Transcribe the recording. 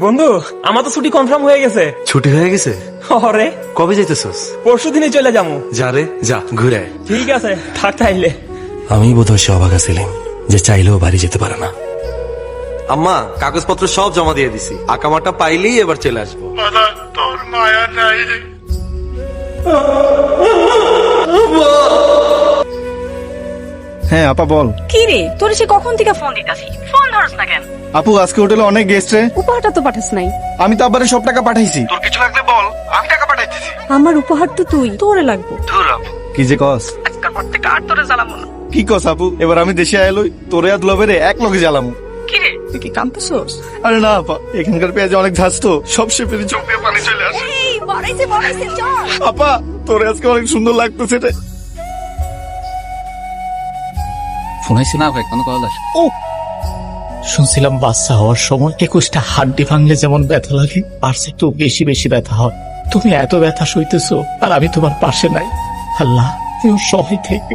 বন্ধু, আমার তো ছুটি কনফার্ম হয়ে গেছে। ছুটি হয়ে গেছে? ওরে, কবে যাইতেছস? পরশু দিনই চলে যাবো। যা রে যা, ঘুরে আয়। ঠিক আছে, থাক তাইলে। আমি বোধহয় সে অবাক ছিলাম যে চাইলেও বাড়ি যেতে পারে না। আম্মা, কাগজপত্র সব জমা দিয়ে দিছি, আকামাটা পাইলেই এবার চলে আসবো। তোর মায়া নাই। হ্যাঁ আপা বল। কি রে, তোর সে কখন থেকে ফোন দিতাছি, ফোন ধরস না কেন? আপু আজকে হোটেলে অনেক গেস্ট রে। উপহারটা তো পাঠাস নাই। আমি তো আব্বারে সব টাকা পাঠাইছি। তোর কিছু লাগলে বল, আমি টাকা পাঠাইতেছি। আমার উপহার তো তুই, তোরে লাগবো। কি যে কস? আজকাল পর থেকে আর তোরে জ্বালাবো না। কি কস আপু, এবার আমি দেশে আইলই তোরে আর লবেরে এক লগে জ্বালামু। কি রে, তুই কি কাঁদতেছস? আরে না আপা, এখানকার পেঁয়াজে অনেক ঝাঁজ তো, সব শেপের চোখ দিয়ে পানি চলে আসে। এই বড়াইছে চল। আপা তোরে আজকে অনেক সুন্দর লাগতেছে রে। ফোন আইছে না ভাই, কোনো কল আসে? শুনছিলাম বাচ্চা হওয়ার সময় 21টা হাড্ডি ভাঙলে যেমন ব্যথা লাগে, পাশে তো বেশি বেশি ব্যথা হয়। তুমি এত ব্যথা সইতেছো আর আমি তোমার পাশে নাই। আল্লাহ, তুমি সহায় থেকে।